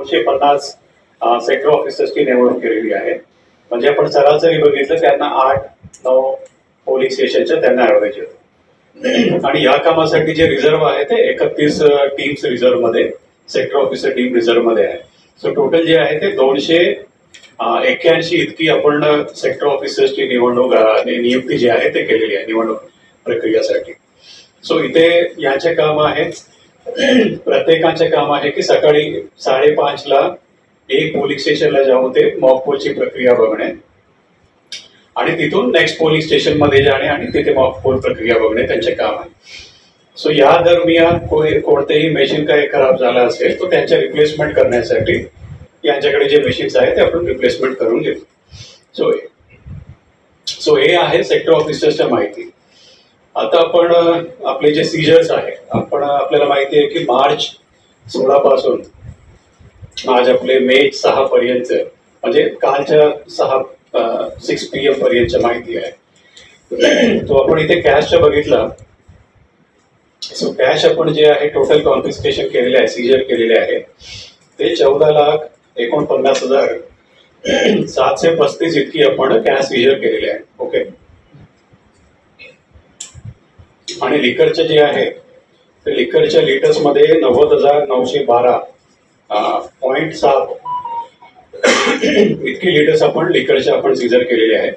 250 sector ऑफिसर्सची निवडणूक केलेली आहे. म्हणजे आपण सरासरी बघितलं त्यांना 8-9 पोलिंग स्टेशनच्या त्यांना ॲव्हरेज येतो. आणि या कामासाठी जे रिझर्व्ह आहे ते 31 टीम्स रिझर्व्ह मध्ये, सेक्टर ऑफिसर टीम रिझर्व्ह मध्ये आहे. सो टोटल जे आहे ते 281 इतकी आपण सेक्टर ऑफिसर्सची नियुक्ती जी आहे ते केलेली आहे निवडणूक प्रक्रियासाठी. सो इथे यांचे काम आहे, प्रत्येकाचे काम आहे की सकाळी 5:30 ला एक पोलिंग स्टेशनला जाऊन ते मॉक पोलची प्रक्रिया बघणे आणि तिथून नेक्स्ट पोलिंग स्टेशन मध्ये जाणे आणि तिथे मॉक पोल प्रक्रिया बघणे त्यांचे काम आहे. सो या दरम्यान कोणतेही मशीन काही खराब झाला असेल तर त्यांच्या रिप्लेसमेंट करण्यासाठी यांच्याकडे जे मशीन्स आहेत ते आपण रिप्लेसमेंट करून घेतो. सो हे आहे सेक्टर ऑफिसर्सच्या माहिती. आता आपण आपले जे सीजर्स आहे, आपल्याला माहिती आहे की मार्च 16 पासून आज आपले मे 6 पर्यंत, म्हणजे कालच्या 6 PM पर्यंतच्या माहिती आहे. तो आपण इथे कॅशच्या बघितला. सो कॅश आपण जे आहे टोटल कॉन्फिस्केशन केलेले आहे, सीजर केलेले आहे ते 14,49,735 इतकी आपण कॅश सीजर केलेले आहे. ओके. आणि लिकरचे जे आहे ते लिकरच्या लिटर्स मध्ये 90,912.7 इतकी लिटर्स आपण लिकरच्या आपण सीजर केलेले आहे.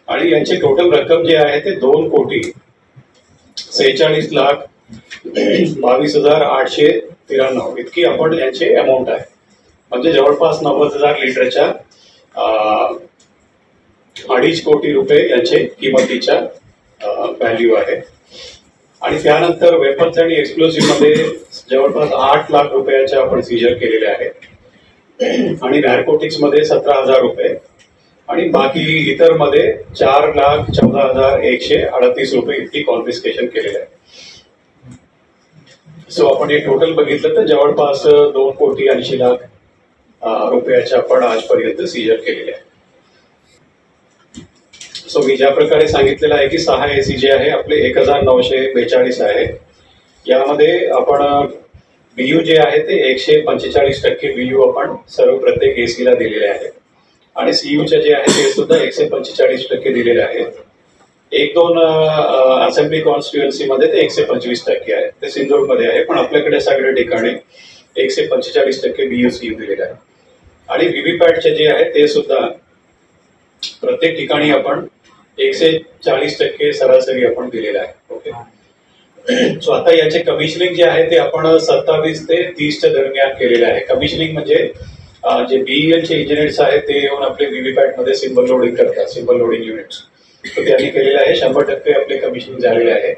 आणि यांची टोटल रक्कम जी आहे ते 2,46,22,893 इतकी आपण यांचे अमाऊंट आहे. म्हणजे जवळपास 90,000 लिटरच्या 2.5 कोटी रुपये यांचे किमतीच्या व्हॅल्यू आहे. आणि त्यानंतर वेपन्स आणि एक्सप्लोसिव्ह मध्ये जवळपास 8 लाख रुपयाच्या आपण सीजर केलेले आहे. आणि नॅर्कोटिक्स मध्ये 17,000 रुपये आणि बाकी इतर मध्ये 4,14,138 रुपये इतकी कॉन्फिस्केशन केलेले आहे. सो आपण हे टोटल बघितलं तर जवळपास 2,80,00,000 रुपयाच्या आपण आजपर्यंत सीजर केलेले आहे. सो मी ज्या प्रकारे सांगितलेलं आहे की 6 AC जे आहे आपले 1,942 आहे. यामध्ये आपण BU जे आहे ते 145% BU आपण सर्व प्रत्येक AC ला दिलेले आहे. आणि CUचे जे आहे ते सुद्धा 145% दिलेले आहेत. 1-2 असेंब्ली कॉन्स्टिट्युएन्सी मध्ये ते 125% आहे, ते सिंधूर मध्ये आहे. पण आपल्याकडे सगळ्या ठिकाणी 145% BU CU दिलेले आहे. आणि व्हीव्हीपॅटचे जे आहे ते सुद्धा प्रत्येक ठिकाणी आपण 140% सरासरी आपण दिलेला आहे. ओके. सो आता याचे कमिशनिंग जे आहे ते आपण 27 ते 30च्या दरम्यान केलेले आहे. कमिशनिंग म्हणजे जे BEL चे इंजिनियर्स आहेत ते येऊन आपले व्हीव्हीपॅट मध्ये सिम्बल लोडिंग करतात, सिम्बल लोडिंग युनिट्स. तर त्यांनी केलेले आहे. 100% आपले कमिशनिंग झालेले आहे,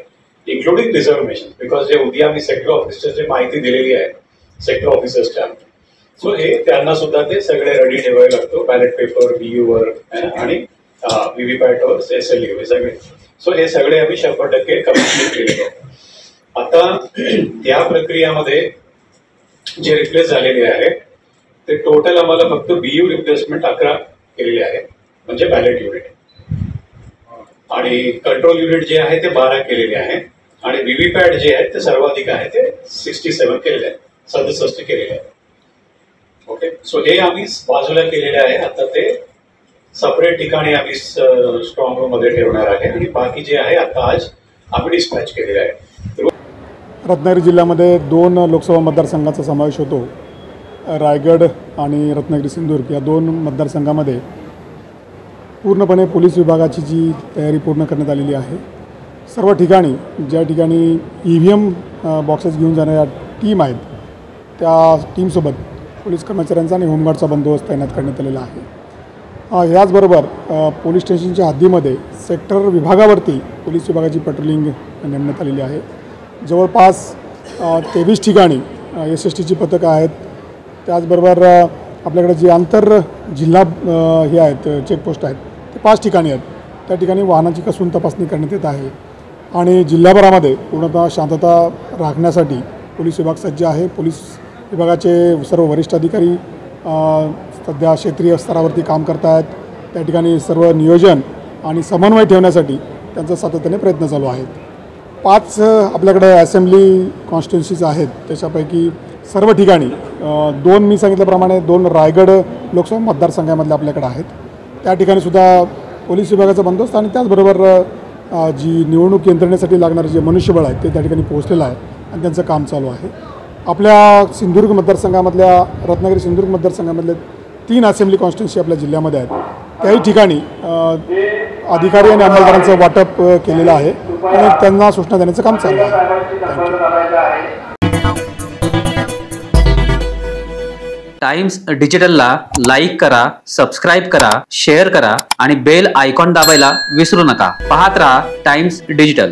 इन्क्लुडिंग रिझर्वेशन. बिकॉज जे उद्या मी सेक्टर ऑफिसर्सची माहिती दिलेली आहे सेक्टर ऑफिसर्सच्या, सो हे त्यांना सुद्धा ते सगळे रेडी ठेवायला लागतो, बॅलेट पेपर BU वर आणि व्हीव्हीपॅटवर SLU सगळे. सो हे सगळे आम्ही 100% कमिशनिंग केलेले आहे. आता त्या प्रक्रियामध्ये जे रिप्लेस झालेले आहे ते टोटल आम्हाला फक्त BU रिप्लेसमेंट 11 केलेले आहे, म्हणजे बॅलेट युनिट. आणि कंट्रोल युनिट जे आहे ते 12 केलेले आहे. आणि व्हीव्हीपॅट जे आहे ते सर्वाधिक आहे ते 67 केलेले आहे, 67 केलेले आहे. ओके. सो हे आम्ही बाजूला केलेले आहे. आता ते सेपरेट ठिकाणी आम्ही स्ट्रॉंग रूम मध्ये ठेवणार आहे. आणि बाकी जे आहे आता आज आम्ही डिस्पॅच केलेले आहे. रत्नागिरी जिल्ह्यामध्ये 2 लोकसभा मतदारसंघाचा समावेश होतो. रायगड आणि रत्नागिरी सिंधुदुर्ग या 2 मतदारसंघामध्ये पूर्णपणे पोलीस विभागाची जी तयारी पूर्ण करण्यात आलेली आहे. सर्व ठिकाणी ज्या ठिकाणी EVM बॉक्सेस घेऊन जाणाऱ्या टीम आहेत त्या टीमसोबत पोलीस कर्मचाऱ्यांचा आणि होमगार्डचा बंदोबस्त तैनात करण्यात आलेला आहे. याचबरोबर पोलीस स्टेशनच्या हद्दीमध्ये सेक्टर विभागावरती पोलीस विभागाची पेट्रोलिंग नेमण्यात आलेली आहे. जवळपास 23 ठिकाणी SSTची पथकं आहेत. त्याचबरोबर आपल्याकडे जे आंतर जिल्हा हे आहेत चेकपोस्ट आहेत ते 5 ठिकाणी आहेत. त्या ठिकाणी वाहनाची कसून तपासणी करण्यात येत आहे. आणि जिल्हाभरामध्ये पूर्णतः शांतता राखण्यासाठी पोलीस विभाग सज्ज आहे. पोलीस विभागाचे सर्व वरिष्ठ अधिकारी सध्या क्षेत्रीय स्तरावरती काम करत आहेत. त्या ठिकाणी सर्व नियोजन आणि समन्वय ठेवण्यासाठी त्यांचा सातत्याने प्रयत्न चालू आहेत. 5 आपल्याकडे असेंब्ली कॉन्स्टिट्युन्सीज आहेत, त्याच्यापैकी सर्व ठिकाणी दोन मी सांगितल्याप्रमाणे 2 रायगड लोकसभा मतदारसंघामधले आपल्याकडे आहेत. त्या ठिकाणी सुद्धा पोलीस विभागाचा बंदोबस्त आणि त्याचबरोबर जी निवडणूक यंत्रणेसाठी लागणारे जे मनुष्यबळ आहेत ते त्या ठिकाणी पोहोचलेलं आहे आणि त्यांचं काम चालू आहे. आपल्या सिंधुदुर्ग मतदारसंघामधल्या रत्नागिरी सिंधुदुर्ग मतदारसंघामधले 3 असेंब्ली कॉन्स्टिट्युन्सी आपल्या जिल्ह्यामध्ये आहेत. त्याही ठिकाणी अधिकारी आणि अंमलदारांचं वाटप केलेलं आहे आणि त्यांना सूचना देण्याचं काम चालू आहे. टाइम्स डिजिटलला लाईक करा, सबस्क्राईब करा, शेअर करा आणि बेल आयकॉन दाबायला विसरू नका. पाहत रहा टाइम्स डिजिटल.